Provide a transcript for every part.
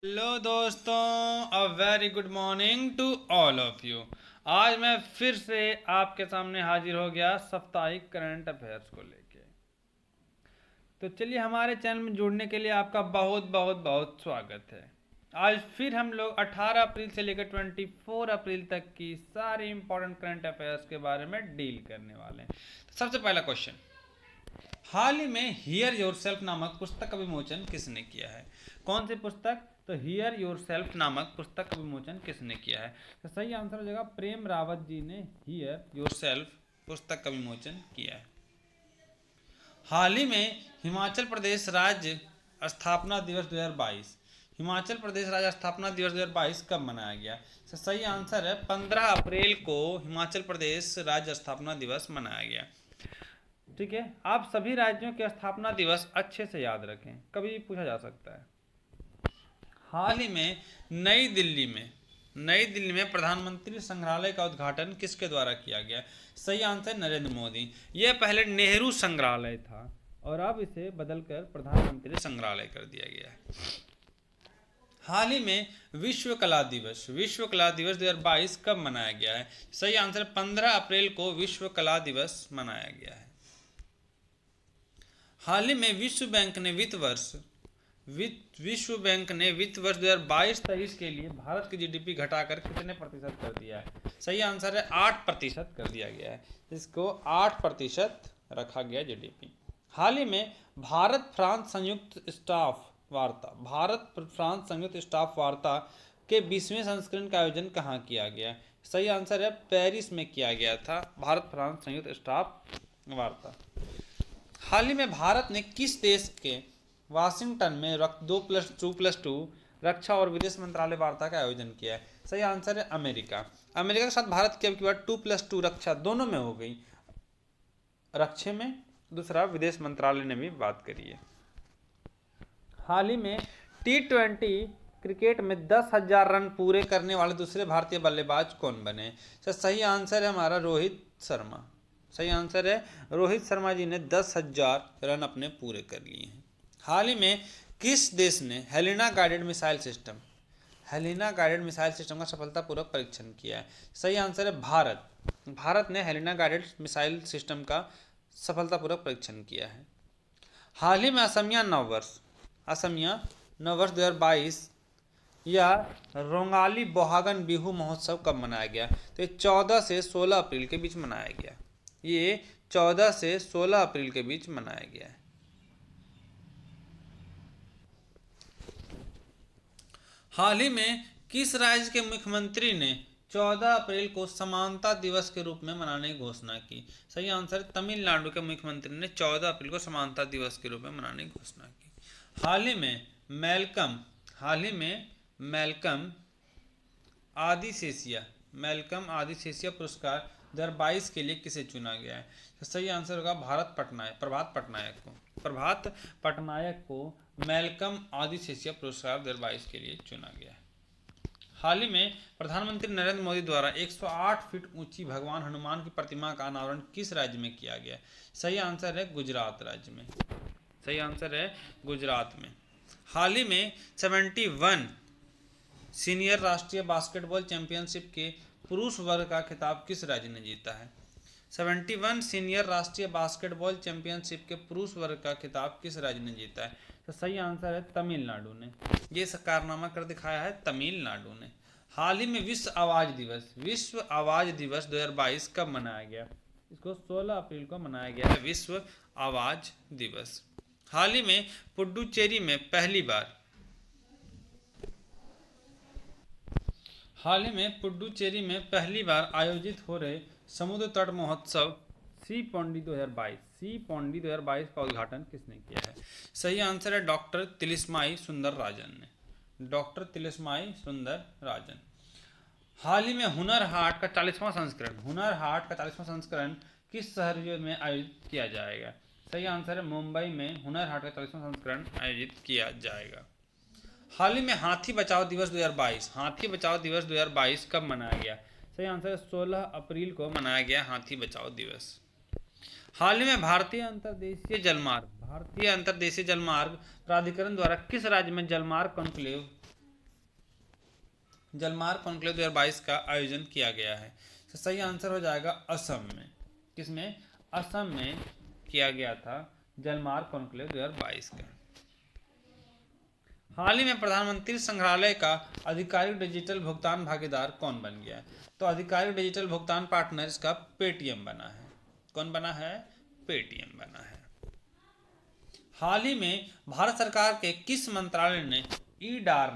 Hello दोस्तों, a very good morning to all of you. आज मैं फिर से आपके सामने हाजिर हो गया साप्ताहिक करंट अफेयर्स को लेके। तो चलिए, हमारे चैनल में जुड़ने के लिए आपका बहुत बहुत बहुत स्वागत है। आज फिर हम लोग 18 अप्रैल से लेकर 24 अप्रैल तक की सारी इंपॉर्टेंट करंट अफेयर्स के बारे में डील करने वाले हैं। तो सबसे पहला क्वेश्चन, हाल ही में हियर योरसेल्फ नामक पुस्तक का विमोचन किसने किया है? कौन सी पुस्तक? तो हियर योरसेल्फ नामक पुस्तक का विमोचन किसने किया है? तो सही आंसर हो जाएगा प्रेम रावत जी ने हियर योरसेल्फ पुस्तक का विमोचन किया है। हाल ही में हिमाचल प्रदेश राज्य स्थापना दिवस 2022, हिमाचल प्रदेश राज्य स्थापना दिवस 2022 कब मनाया गया? तो सही आंसर है 15 अप्रैल को हिमाचल प्रदेश राज्य स्थापना दिवस मनाया गया। ठीक है, आप सभी राज्यों के स्थापना दिवस अच्छे से याद रखें, कभी पूछा जा सकता है। हाल ही में नई दिल्ली में प्रधानमंत्री संग्रहालय का उद्घाटन किसके द्वारा किया गया? सही आंसर नरेंद्र मोदी। यह पहले नेहरू संग्रहालय था और अब इसे बदलकर प्रधानमंत्री संग्रहालय कर दिया गया है। हाल ही में विश्व कला दिवस 2022 कब मनाया गया है? सही आंसर 15 अप्रैल को विश्व कला दिवस मनाया गया है। हाल ही में विश्व बैंक ने वित्त वर्ष 2022-23 के लिए भारत की जीडीपी घटाकर कितने प्रतिशत कर दिया है? सही आंसर है 8% कर दिया गया है। इसको 8% रखा गया जीडीपी। हाल ही में भारत फ्रांस संयुक्त स्टाफ वार्ता के 20वें संस्करण का आयोजन कहाँ किया गया? सही आंसर है पेरिस में किया गया था भारत फ्रांस संयुक्त स्टाफ वार्ता। हाल ही में भारत ने किस देश के वाशिंगटन में 2+2+2 रक्षा और विदेश मंत्रालय वार्ता का आयोजन किया है? सही आंसर है अमेरिका। अमेरिका के साथ भारत की अब की बार 2+2 रक्षा दोनों में हो गई, रक्षा में, दूसरा विदेश मंत्रालय ने भी बात करी है। हाल ही में T20 क्रिकेट में 10,000 रन पूरे करने वाले दूसरे भारतीय बल्लेबाज कौन बने? सही आंसर है हमारा रोहित शर्मा। सही आंसर है रोहित शर्मा जी ने 10,000 रन अपने पूरे कर लिए हैं। हाल ही में किस देश ने हेलिना गाइडेड मिसाइल सिस्टम का सफलतापूर्वक परीक्षण किया है? सही आंसर है भारत ने हेलिना गाइडेड मिसाइल सिस्टम का सफलतापूर्वक परीक्षण किया है। हाल ही में असमिया नववर्ष 2022 या रोंगाली बोहागन बिहू महोत्सव कब मनाया गया? तो ये 14 से 16 अप्रैल के बीच मनाया गया। ये 14 से 16 अप्रैल के बीच मनाया गया है। हाल ही में किस राज्य के मुख्यमंत्री ने 14 अप्रैल को समानता दिवस के रूप में मनाने की घोषणा की? सही आंसर तमिलनाडु के मुख्यमंत्री ने 14 अप्रैल को समानता दिवस के रूप में मनाने की घोषणा की। हाल ही में मेलकम आदिसेसिया पुरस्कार 2022 के लिए किसे चुना गया है? तो सही आंसर होगा प्रभात पटनायक को मेलकम आदिसेसिया पुरस्कार 2022 के लिए चुना गया है। हाल ही में प्रधानमंत्री नरेंद्र मोदी द्वारा 108 फीट ऊंची भगवान हनुमान की प्रतिमा का अनावरण किस राज्य में किया गया? सही आंसर है गुजरात राज्य में। हाल ही में 71 सीनियर राष्ट्रीय बास्केटबॉल चैंपियनशिप के पुरुष वर्ग का खिताब किस राज्य ने जीता है? 71 सीनियर राष्ट्रीय बास्केटबॉल चैंपियनशिप के पुरुष वर्ग का खिताब किस राज्य ने जीता है? तो सही आंसर है तमिलनाडु ने। ये कारनामा कर दिखाया है तमिलनाडु ने। हाल ही में विश्व आवाज दिवस 2022 कब मनाया गया? इसको 16 अप्रैल को मनाया गया है विश्व आवाज दिवस। हाल ही में पुडुचेरी में पहली बार आयोजित हो रहे समुद्र तट महोत्सव सी पोंडी 2022 का उद्घाटन किसने किया है? सही आंसर है डॉक्टर तिलिस्माई सुंदर राजन। हाल ही में हुनर हाट का 40वां संस्करण किस शहर में आयोजित किया जाएगा? सही आंसर है मुंबई में हुनर हाट का 40वां संस्करण आयोजित किया जाएगा। हाल ही में हाथी बचाओ दिवस 2022 कब मनाया गया? सही आंसर है 16 अप्रैल को मनाया गया हाथी बचाओ दिवस। हाल ही में भारतीय अंतर्देशीय जलमार्ग प्राधिकरण द्वारा किस राज्य में जलमार्ग कॉन्क्लेव जलमार्ग कॉन्क्लेव 2022 का आयोजन किया गया है? तो सही आंसर हो जाएगा असम में। किसमें? असम में किया गया था जलमार्ग कॉन्क्लेव 2022 का। हाल ही में प्रधानमंत्री संग्रहालय का आधिकारिक डिजिटल भुगतान भागीदार कौन बन गया है? तो आधिकारिक डिजिटल भुगतान पार्टनर इसका पेटीएम बना है। कौन बना है? पेटीएम बना है। हाल ही में भारत सरकार के किस मंत्रालय ने ई-डार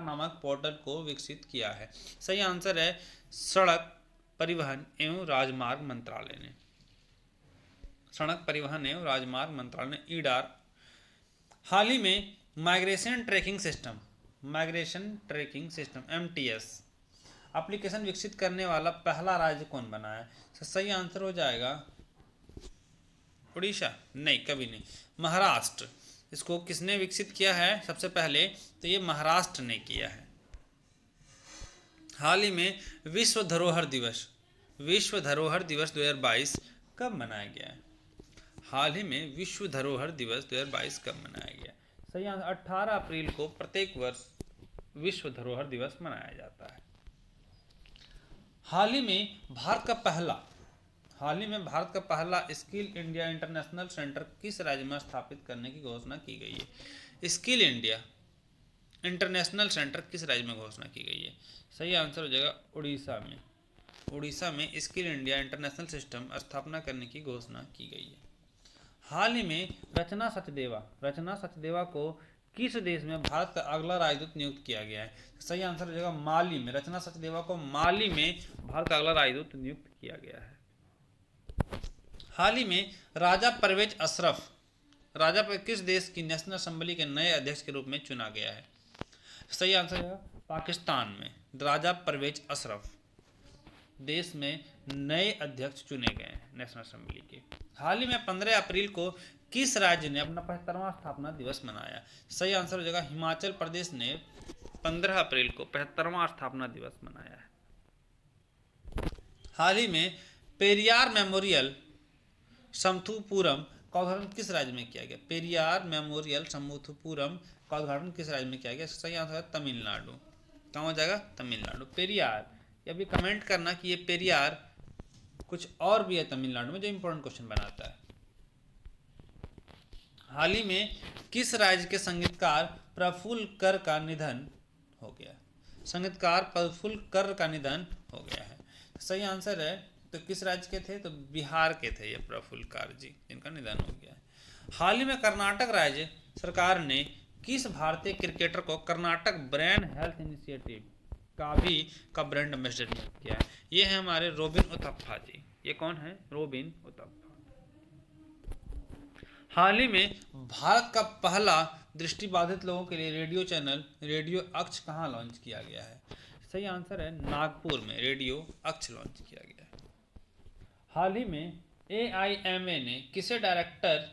नामक पोर्टल को विकसित किया है? सही आंसर है सड़क परिवहन एवं राजमार्ग मंत्रालय ने। सड़क परिवहन एवं राजमार्ग मंत्रालय ने ई-डार। हाल ही में migration tracking system MTS application विकसित करने वाला पहला राज्य कौन बना है? तो सही आंसर हो जाएगा उड़ीसा। नहीं, कभी नहीं, महाराष्ट्र। इसको किसने विकसित किया है सबसे पहले? तो ये महाराष्ट्र ने किया है। हाल ही में विश्व धरोहर दिवस 2022 कब मनाया गया है? हाल ही में विश्व धरोहर दिवस 2022 कब मनाया गया? सही आंसर 18 अप्रैल को प्रत्येक वर्ष विश्व धरोहर दिवस मनाया जाता है। हाल ही में भारत का पहला स्किल इंडिया इंटरनेशनल सेंटर किस राज्य में स्थापित करने की घोषणा की गई है? स्किल इंडिया इंटरनेशनल सेंटर किस राज्य में घोषणा की गई है? सही आंसर हो जाएगा उड़ीसा में स्किल इंडिया इंटरनेशनल सिस्टम स्थापना करने की घोषणा की गई है। हाल ही में रचना सचदेवा को किस देश में भारत का अगला राजदूत नियुक्त किया गया है? सही आंसर हो जाएगा माली में। रचना सचदेवा को माली में भारत का अगला राजदूत नियुक्त किया गया है। हाल ही में राजा परवेज अशरफ किस देश की नेशनल असेंबली के नए अध्यक्ष के रूप में चुना गया है? सही आंसर है पाकिस्तान में। राजा परवेज अशरफ देश में नए अध्यक्ष चुने गए हैं नेशनल असेंबली के। हाल ही में 15 अप्रैल को किस राज्य ने अपना 75वां स्थापना दिवस मनाया? सही आंसर हो जाएगा हिमाचल प्रदेश ने 15 अप्रैल को 75वां स्थापना दिवस मनाया है। हाल ही में पेरियार मेमोरियल समथुपुरम का उद्घाटन किस राज्य में किया गया? पेरियार मेमोरियल समथुपुरम का उद्घाटन किस राज्य में किया गया? सही आंसर है तमिलनाडु। कहाँ हो जाएगा? तमिलनाडु। पेरियार, अभी कमेंट करना कि ये पेरियार कुछ और भी है तमिलनाडु में, जो इंपॉर्टेंट क्वेश्चन बनाता है। हाल ही में किस राज्य के संगीतकार प्रफुल्ल कर का निधन हो गया? संगीतकार प्रफुल्ल कर का निधन हो गया है। सही आंसर है तो किस राज्य के थे? तो बिहार के थे ये प्रफुल्ल कर जी, जिनका निधन हो गया है। हाल ही में कर्नाटक राज्य सरकार ने किस भारतीय क्रिकेटर को कर्नाटक ब्रेन हेल्थ इनिशिएटिव का ब्रांड एम्बेसडर नियुक्त किया है? ये है हमारे रोबिन उथप्पा जी। ये कौन है? रोबिन उथप्पा। हाल ही में भारत का पहला दृष्टिबाधित लोगों के लिए रेडियो चैनल रेडियो अक्ष कहाँ लॉन्च किया गया है? सही आंसर है नागपुर में रेडियो अक्ष लॉन्च किया गया है। हाल ही में AIMA ने किसे director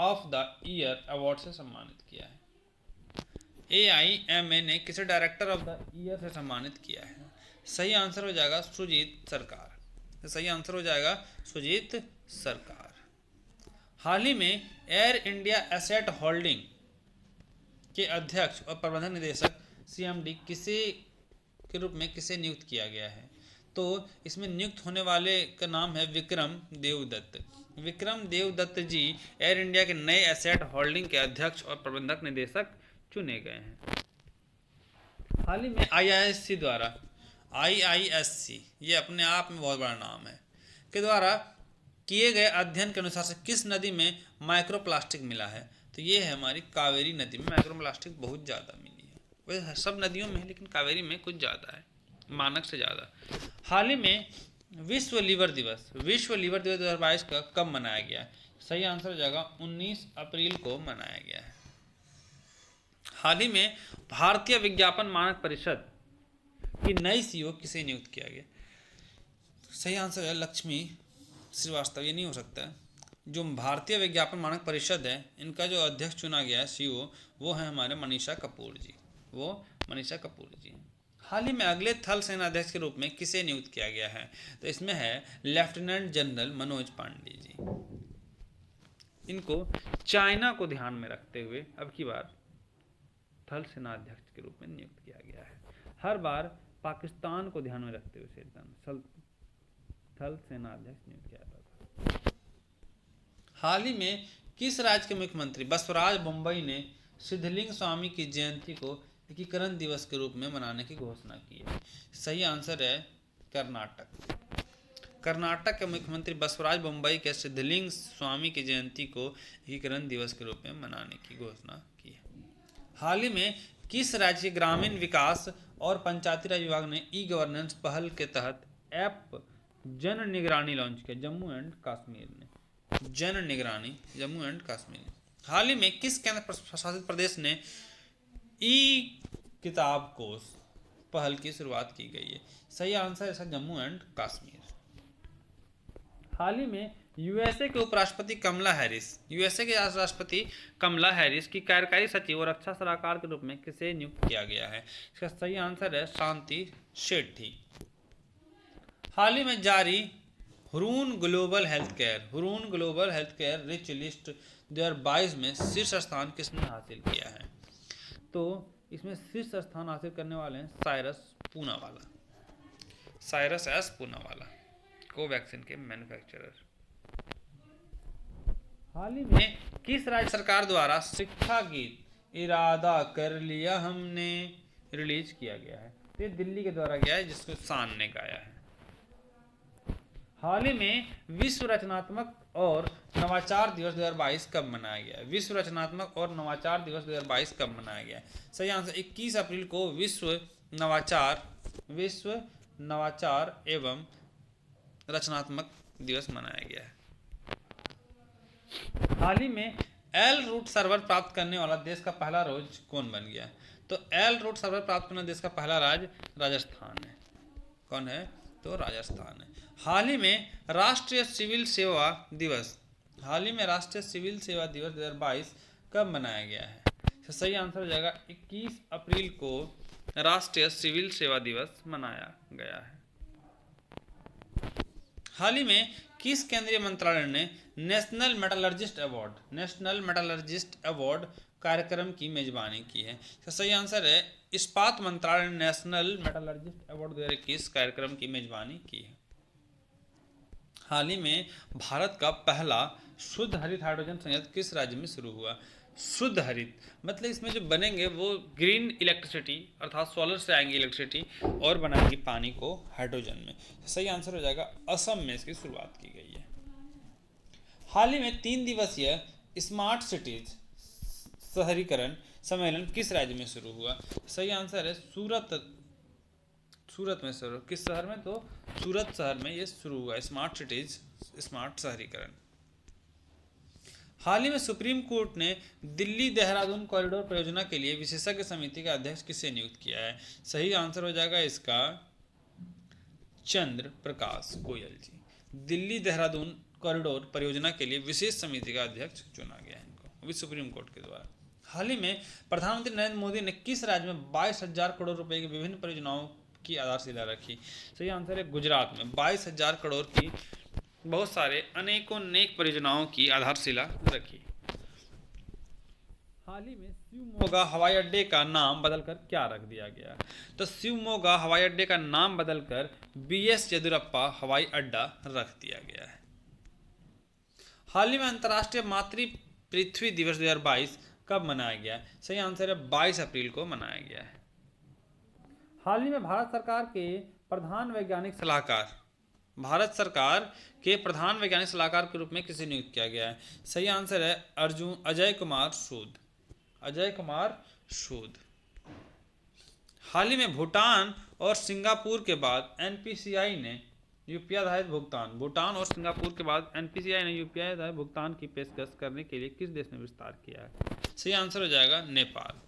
of the year award से सम्मानित किया है? AIMA ने किसे डायरेक्टर ऑफ द ईयर से सम्मानित किया है? सही आंसर हो जाएगा सुजीत सरकार। सही आंसर हो जाएगा सुजीत सरकार। हाल ही में एयर इंडिया एसेट होल्डिंग के अध्यक्ष और प्रबंधक निदेशक CMD के रूप में किसे नियुक्त किया गया है? तो इसमें नियुक्त होने वाले का नाम है विक्रम देवदत्त जी एयर इंडिया के नए एसेट होल्डिंग के अध्यक्ष और प्रबंधक निदेशक चुने गए हैं। हाल ही में IISC ये अपने आप में बहुत बड़ा नाम है के द्वारा किए गए अध्ययन के अनुसार से किस नदी में माइक्रोप्लास्टिक मिला है? तो ये है हमारी कावेरी नदी में माइक्रोप्लास्टिक बहुत ज़्यादा मिली है। वैसे सब नदियों में है लेकिन कावेरी में कुछ ज़्यादा है, मानक से ज़्यादा। हाल ही में विश्व लीवर दिवस 2022 का कब मनाया गया? सही आंसर हो जाएगा 19 अप्रैल को मनाया गया है। हाल ही में भारतीय विज्ञापन मानक परिषद की नई CEO किसे नियुक्त किया गया? सही आंसर है लक्ष्मी श्रीवास्तव। ये नहीं हो सकता है। जो भारतीय विज्ञापन मानक परिषद है इनका जो अध्यक्ष चुना गया है CEO वो है हमारे मनीषा कपूर जी। हाल ही में अगले थल सेनाध्यक्ष के रूप में किसे नियुक्त किया गया है? तो इसमें है लेफ्टिनेंट जनरल मनोज पांडे जी। इनको चाइना को ध्यान में रखते हुए अब की बार थल सेनाध्यक्ष के रूप में नियुक्त किया गया है। हर बार पाकिस्तान को ध्यान में रखते हुए थल सेनाध्यक्ष नियुक्त किया जाता था। हाल ही में किस राज्य के मुख्यमंत्री बसवराज बोम्मई ने सिद्धलिंग स्वामी की जयंती को एकीकरण दिवस के रूप में मनाने की घोषणा की है? सही आंसर है कर्नाटक। कर्नाटक के मुख्यमंत्री बसवराज बोम्मई के सिद्धलिंग स्वामी की जयंती को एकीकरण दिवस के रूप में मनाने की घोषणा की है। हाल ही में किस राज्य के ग्रामीण विकास और पंचायती राज विभाग ने ई गवर्नेंस पहल के तहत ऐप जन निगरानी लॉन्च किया? जम्मू एंड कश्मीर ने। जन निगरानी जम्मू एंड कश्मीर। हाल ही में किस केंद्र शासित प्रदेश ने ई किताब कोष पहल की शुरुआत की गई है? सही आंसर है जम्मू एंड कश्मीर। हाल ही में यूएसए के उपराष्ट्रपति कमला हैरिस की कार्यकारी सचिव और रक्षा सलाहकार के रूप में किसे नियुक्त किया गया है? इसका सही आंसर है शांति शेट्टी। हाल ही में जारी Hurun global health care rich list 2022 में शीर्ष स्थान किसने हासिल किया है? तो इसमें शीर्ष स्थान हासिल करने वाले हैं साइरस एस पूनावाला, कोवैक्सीन के मैन्युफैक्चरर। हाल ही में किस राज्य सरकार द्वारा शिक्षा गीत इरादा कर लिया हमने रिलीज किया गया है? ये दिल्ली के द्वारा गया है, जिसको शान ने गाया है। हाल ही में विश्व रचनात्मक और नवाचार दिवस 2022 कब मनाया गया है? विश्व रचनात्मक और नवाचार दिवस 2022 कब मनाया गया है? सही आंसर 21 अप्रैल को विश्व नवाचार एवं रचनात्मक दिवस मनाया गया है। हाल ही में एल रूट सर्वर प्राप्त करने वाला देश का पहला राज्य कौन बन गया? तो एल रूट सर्वर प्राप्त करने देश का पहला राज्य राजस्थान है। कौन है? तो राजस्थान है। हाल ही में राष्ट्रीय सिविल सेवा दिवस 2022 कब मनाया गया है? तो सही आंसर हो जाएगा 21 अप्रैल को राष्ट्रीय सिविल सेवा दिवस मनाया गया है। हाल ही में किस केंद्रीय मंत्रालय ने नेशनल मेटलर्जिस्ट अवार्ड कार्यक्रम की मेजबानी की है? तो सही आंसर है इस्पात मंत्रालय ने नेशनल मेटलर्जिस्ट अवार्ड 2021 कार्यक्रम की मेजबानी की है। हाल ही में भारत का पहला शुद्ध हरित हाइड्रोजन संयंत्र किस राज्य में शुरू हुआ? शुद्ध हरित मतलब इसमें जो बनेंगे वो ग्रीन इलेक्ट्रिसिटी अर्थात सोलर से आएंगी इलेक्ट्रिसिटी और बनाएंगी पानी को हाइड्रोजन में। सही आंसर हो जाएगा असम में इसकी शुरुआत की गई है। हाल ही में 3 दिवसीय स्मार्ट सिटीज शहरीकरण सम्मेलन किस राज्य में शुरू हुआ? सही आंसर है सूरत में शुरू। किस शहर में? तो सूरत शहर में ये शुरू हुआ स्मार्ट शहरीकरण। हाल ही में सुप्रीम कोर्ट ने दिल्ली देहरादून कॉरिडोर परियोजना के लिए विशेषज्ञ समिति का अध्यक्ष किसे नियुक्त किया है? सही आंसर हो जाएगा इसका चंद्र प्रकाश गोयल जी। दिल्ली देहरादून कॉरिडोर परियोजना के लिए विशेष समिति का अध्यक्ष चुना गया है इनको भी सुप्रीम कोर्ट के द्वारा। हाल ही में प्रधानमंत्री नरेंद्र मोदी ने किस राज्य में 22,000 करोड़ रुपए की विभिन्न परियोजनाओं की आधारशिला रखी? सही आंसर है गुजरात में 22,000 करोड़ की बहुत सारे अनेकों नेक परियोजनाओं की आधारशिला रखी। हाल ही में शिवमोगा हवाई अड्डे का नाम बदलकर क्या रख दिया गया? तो शिवमोगा हवाई अड्डे का नाम बदलकर BS येदियुरप्पा हवाई अड्डा रख दिया गया है। हाल ही में अंतर्राष्ट्रीय मातृ पृथ्वी दिवस 2022 कब मनाया गया? सही आंसर है 22 अप्रैल को मनाया गया है। हाल ही में भारत सरकार के प्रधान वैज्ञानिक सलाहकार के रूप में किसे नियुक्त किया गया है? सही आंसर है अजय कुमार सूद। हाल ही में भूटान और सिंगापुर के बाद एनपीसीआई ने यूपीआई आधारित भुगतान की पेशकश करने के लिए किस देश ने विस्तार किया है? सही आंसर हो जाएगा नेपाल।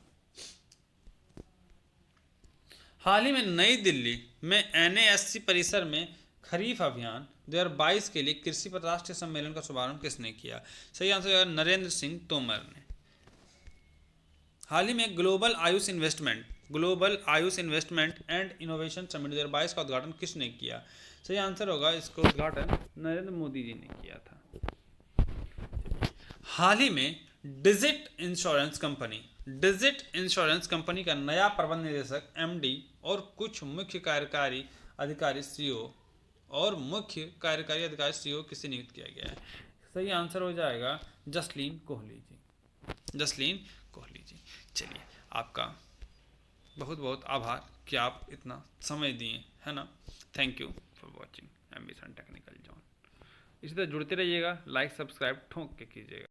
हाल ही में नई दिल्ली में NASC परिसर में खरीफ अभियान 2022 के लिए कृषि पर राष्ट्रीय सम्मेलन का शुभारंभ किसने किया? सही आंसर है नरेंद्र सिंह तोमर ने। हाल ही में global Ayush investment and innovation summit 2022 का उद्घाटन किसने किया? सही आंसर होगा इसको उद्घाटन नरेंद्र मोदी जी ने किया था। हाल ही में digit insurance company digit insurance company का नया प्रबंध निदेशक एमडी और कुछ मुख्य कार्यकारी अधिकारी सीईओ और मुख्य कार्यकारी अधिकारी सीईओ किसे नियुक्त किया गया है? सही आंसर हो जाएगा जसलीन कोहली जी। जसलीन कोहली जी। चलिए, आपका बहुत बहुत आभार कि आप इतना समय दिए, है ना। Thank you for watching ambition technical zone. इसी तरह जुड़ते रहिएगा, लाइक सब्सक्राइब ठोक के कीजिएगा।